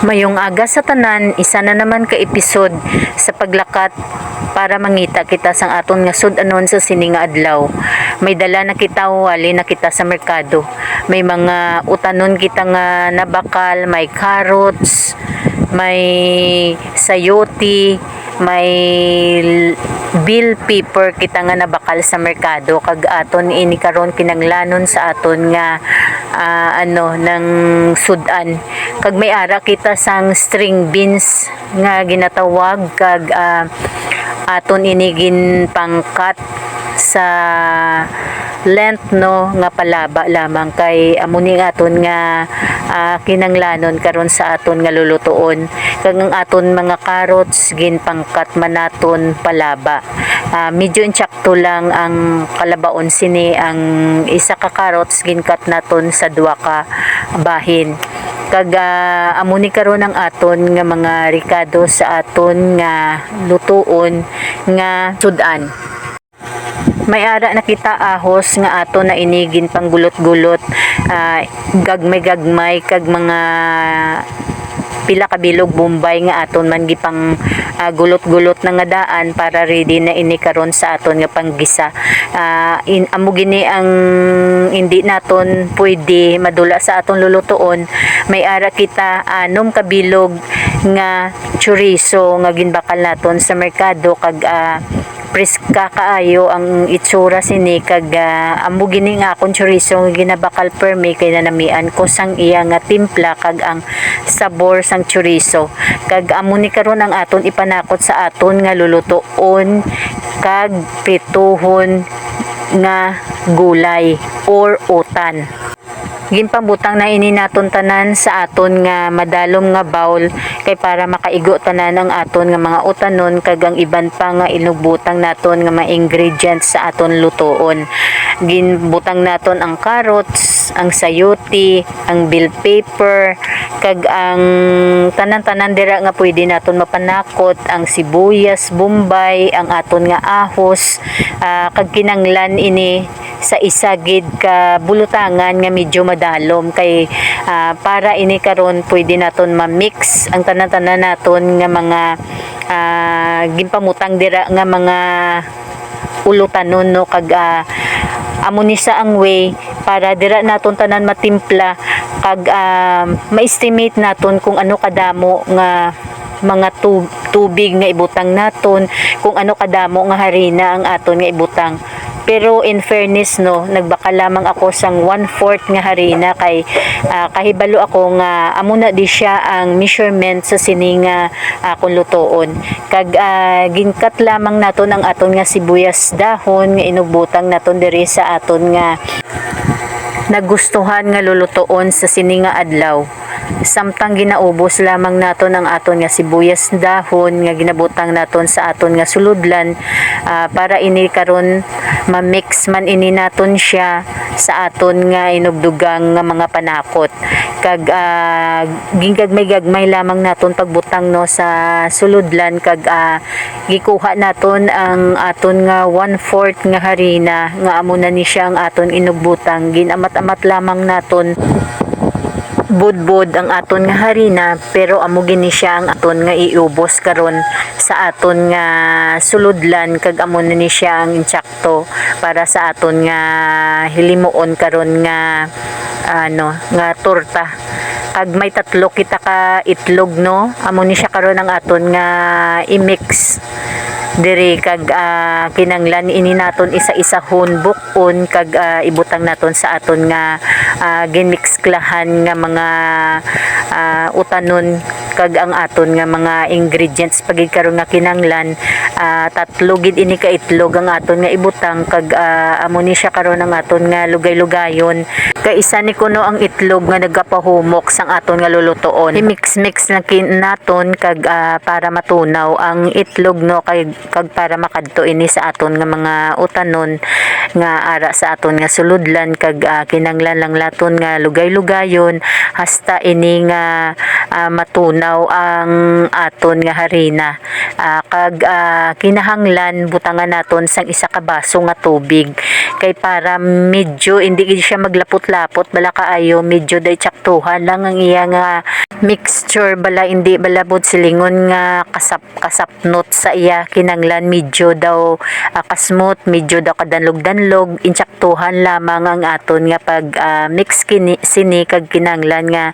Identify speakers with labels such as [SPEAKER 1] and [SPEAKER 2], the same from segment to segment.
[SPEAKER 1] Mayong aga sa tanan, isa na naman ka episode sa paglakat para mangita kita sang aton nga sud-anon sa sining nga adlaw. May dala na kita wali na kita sa merkado. May mga utanon kita nga nabakal, may carrots, may sayote, may bell pepper kita nga nabakal sa merkado kag aton ini karon kinanglanon sa aton nga ng sudan. Kag may ara kita sang string beans nga ginatawag kag aton ini ginpangkat sa length no nga palaba lamang kay amo ni aton nga kinanglanon karon sa aton nga lulutuon. Kag ang aton mga carrots ginpangkat manaton palaba. Medyo insakto lang ang kalabaon sini, ang isa ka carrots ginkat naton sa duwa ka bahin. Kag amo ni karon ang aton nga mga rikado sa aton nga lutuon nga sudan. May ara na kita ahos nga ato na inigin pang gulot-gulot, gagmay-gagmay kag mga pila ka bilog bombay nga aton man gipang gulot-gulot na nga daan para ready na ini karon sa aton nga panggisa. Amo gini ang hindi naton pwede madula sa aton lulutuon. May ara kita 6 ka bilog nga chorizo nga ginbakal naton sa merkado kag preska kaayo ang itsura sini kag amo gini nga akong chorizo nga ginabakal permi kay nanamian ko sang iya nga timpla kag ang sabor sang chorizo. Kag amo ni karon ang aton ipanakot sa aton nga lulutuon kag prituhon nga gulay or utan. Ginpambutang na ini naton tanan sa aton nga madalom nga bowl kay para makaigo tanan ang aton nga mga utanon kag ang iban pa nga inugbutang naton nga mga ingredients sa aton lutoon. Ginbutang naton ang carrots, ang sayote, ang bell pepper kag ang tanan-tanan dira nga pwede naton mapanakot, ang sibuyas, bombay, ang aton nga ahos, kag kinanglan ini sa isagid ka bulutangan nga medyo madalom kay para ini karon pwede naton ma-mix ang tanan-tanan naton nga mga ginpamutang dira nga mga ulutanon no kag amo ni sa ang way para dira naton tanan matimpla kag ma-estimate naton kung ano kadamo nga mga tubig nga ibutang naton, kung ano kadamo nga harina ang aton nga ibutang. Pero in fairness no, nagbaka lamang ako sang 1/4 nga harina kay kahibalo ako nga amo na di siya ang measurement sa sining akong lutoon. Kag ginkat lamang naton ang aton nga sibuyas dahon nga inugbutang naton diri sa aton nga nagustuhan nga lulutoon sa sining nga adlaw. Samtang ginaubos lamang naton ang aton nga sibuyas dahon nga ginabutang naton sa aton nga suludlan para ini karon ma-mix man ini naton siya sa aton nga inugdugang nga mga panakot. Kag gingagmay-gagmay lamang naton pagbutang no sa suludlan kag gikuha naton ang aton nga 1/4 nga harina nga amo na ni siya ang aton inugbutang. Ginamat-amat lamang naton budbud ang aton nga harina pero amo gini siya ang aton nga iubos karon sa aton nga suludlan kag amo na ni siya ang insakto para sa aton nga hilimuon karon nga nga torta. Kag may 3 kita ka itlog no, amo ni siya karon ang aton nga i-mix diri kag kinanglan ini naton isa-isa bukon kag ibutang naton sa aton nga ginmixklahan nga mga utanon kag ang aton nga mga ingredients pagid karon nga kinanglan 3 gid ini ka itlog ang aton nga ibutang kag amo ni siya karon ang aton nga lugay-lugayon kay isa ni kuno ang itlog nga nagapahumok sang aton nga lulutoon. I-mix-mix na naton kag para matunaw ang itlog no kag para makadto ini sa aton nga mga utanon nga ara sa aton nga suludlan kag kinanglan lang laton nga lugay-lugayon hasta ini nga matunaw ang aton nga harina. Kag kinahanglan butangan naton sang isa ka baso nga tubig kay para medyo hindi siya maglapot-lapot bala kaayo, medyo day tsaktuhan lang ang iya nga mixture bala hindi balabot silingon nga kasapnot sa iya kinanglan medyo daw kasmot medyo daw kadanlog-danlog intsaktuhan lamang ang aton nga pag mix sini kag kinanglan nga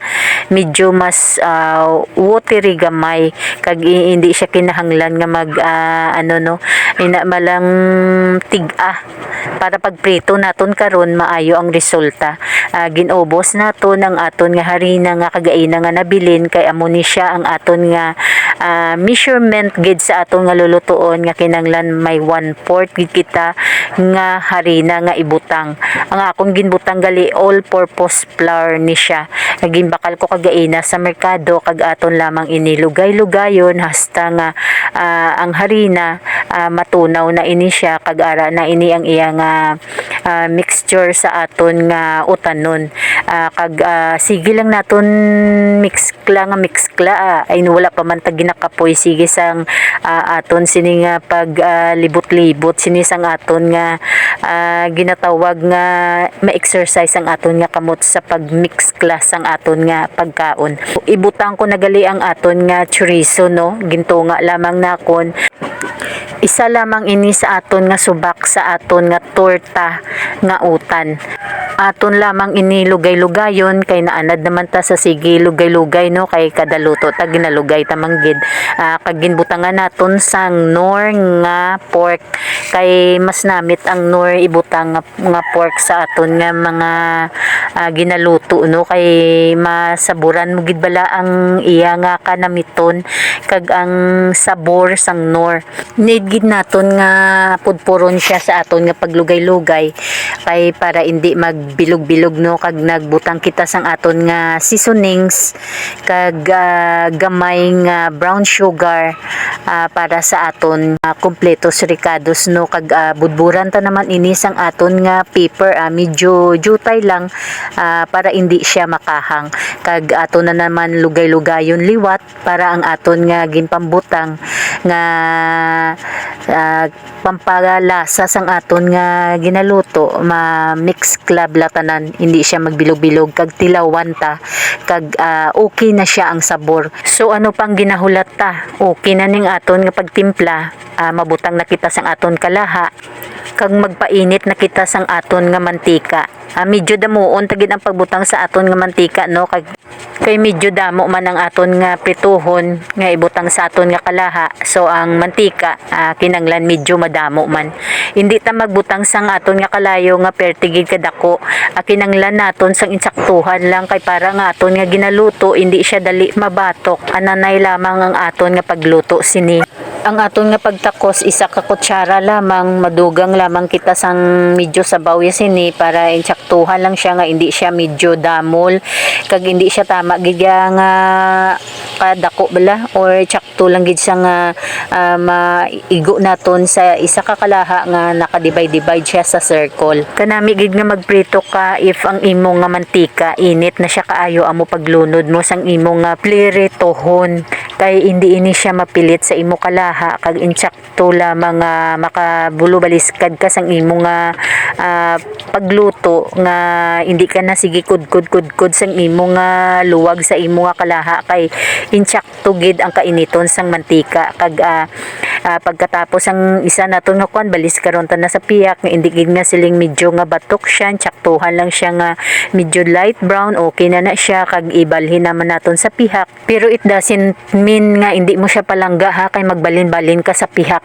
[SPEAKER 1] medyo mas watery gamay kag hindi siya kinahanglan nga mag ano no ina malang tig-a para pagprito naton karon maayo ang resulta. Ginubos naton ang aton nga harina nga kagaina nga nabilin kay amo ni siya ang aton nga measurement gid sa aton nga lulutuon nga kinanglan may 1/4 gid kita nga harina nga ibutang. Ang akong ginbutang gali all purpose flour ni siya. Nagimbakal ko kagaina sa merkado kag aton lamang inilugay-lugayon hasta nga ang harina matunaw na ini siya kag ara na ini ang iya nga mixture sa aton nga utanon. Kag sige lang naton mixkla ay wala pa man tag ginakapoy sige sang aton sini nga pag libot-libot sini sang aton nga ginatawag nga ma-exercise ang aton nga kamot sa pag-mix class ang aton nga pagkaon. Ibutang ko nagali ang aton nga chorizo no gintunga lamang nakon. Isa lamang ini sa aton nga subak sa aton nga torta nga utan. Aton lamang ini lugay-lugayon kay naanad naman ta sa sige lugay-lugay no kay kada luto ta ginalugay ta manggid. Kag ginbutangan naton sang nor nga pork kay mas namit ang nor ibutang nga pork sa aton nga mga ginaluto no kay masaburan mo gid bala ang iya nga kanamiton kag ang sabor sang nor. Need gid naton nga pudpuron siya sa aton nga paglugay-lugay kay para hindi magbilog-bilog no kag nagbutang kita sang aton nga seasonings kag gamay nga brown sugar para sa aton kompletos ricados no kag budburan ta naman ini sang aton nga pepper medyo jutay lang para hindi siya makahang kag aton na naman lugay-lugayon liwat para ang aton nga ginpambutang nga pampalasa sang aton nga ginaluto ma-mix club latanan hindi siya magbilog-bilog kag tilawan ta kag okay na siya ang sabor. So ano pang ginahulat ta? Okay na ning aton nga pagtimpla, mabutang na kita sang aton kalaha kag magpainit na kita sang aton nga mantika. Medyo damuon tagid ang pagbutang sa aton nga mantika no kay medyo damo man ang aton nga prituhon nga ibutang sa aton nga kalaha. So ang mantika kinanglan medyo madamo man. Hindi ta magbutang sang aton nga kalayo nga pertigid kadako. Kinanglan naton sang insaktuhan lang kay para nga aton nga ginaluto hindi siya dali mabatok. Ananay lamang ang aton nga pagluto sini. Ang aton nga pagtakos isa ka kutsara lamang madugang lamang kita sang medyo sabaw sini para insaktuhan lang siya nga hindi siya medyo damol kag hindi siya tama gid nga kadako bala or tsakto lang gid siya nga maigo naton sa isa ka kalaha nga nakadivide siya sa circle. Kanami gid nga magprito ka if ang imo nga mantika init na siya kaayo amo paglunod mo sang imo nga pliritohon kay hindi ini siya mapilit sa imo kalaha kag insakto lamang makabulo baliskad ka sang imo nga pagluto nga hindi ka na sige kudkod sang imo nga luwag sa imo nga kalaha kay insakto gid ang kainiton sang mantika kag pagkatapos ang isa naton nga kwan balis karon ta na sa piyak nga hindi gid nga siling medyo nga batok siya insaktuhan lang siya nga medyo light brown okay na siya kag ibalhin naman naton sa pihak pero it doesn't mean nga hindi mo siya palangga ha kay magbalin-balin ka sa pihak.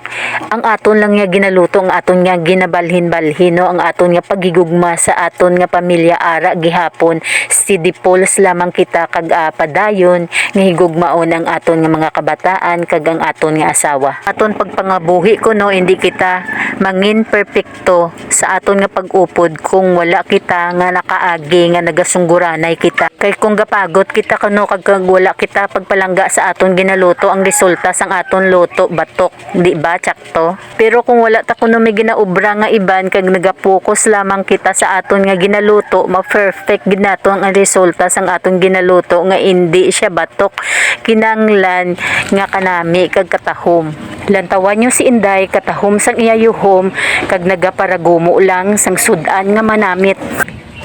[SPEAKER 1] Ang aton lang nga ginaluto ang aton nga ginabalhin-balhin no ang aton nga pagigugma sa aton nga pamilya ara gihapon steady pulse lamang kita kag padayon nga higugmaon ang aton nga mga kabataan kag ang aton nga asawa. Aton pagpangabuhi ko no hindi kita mangin perpekto sa aton nga pag-upod kung wala kita nga nakaagi nga nagasungguranay kita kay kung gapagod kita kano kag wala kita pagpalangga sa aton ginaluto ang resulta sang aton luto batok di ba tsakto. Pero kung wala ta kuno may ginaobra nga iban kag nagapokus lamang kita sa aton nga ginaluto ma-perfect gid nato ang resulta sang aton ginaluto nga hindi siya batok kinanglan nga kanami kag katahom. Lantawan nyo si Inday katahom sang iyayuhom kag nagaparagumo lang sang sudan nga manamit.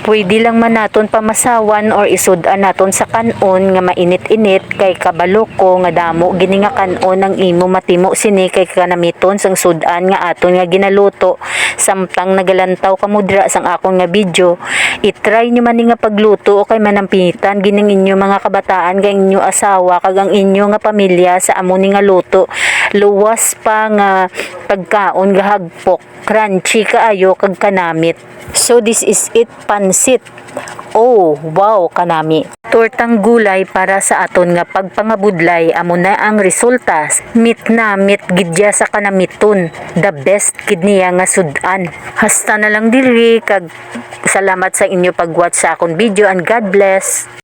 [SPEAKER 1] Pwede lang man naton pamasawan or isudan naton sa kanon nga mainit-init kay kabalo ko nga damo gini nga kanon ang imo matimo sini kay kanamiton sang sudan nga aton nga ginaluto samtang nagalantaw ka mudra sang akon nga video. I-try nyo man ni nga pagluto o kay manampitan gining inyo mga kabataan kay inyo asawa kag ang inyo nga pamilya sa amo ni nga luto. Luwas pa nga pagkaon gahagpok, crunchy kaayo kag kanamit. So this is it, pansit. Oh, wow, kanami. Tortang gulay para sa aton nga pagpangabudlay amo na ang resulta. Meat na meat gidya sa kanamiton. The best gid niya nga sudan. Hasta na lang diri kag salamat sa inyo pag-watch sa akong video and God bless.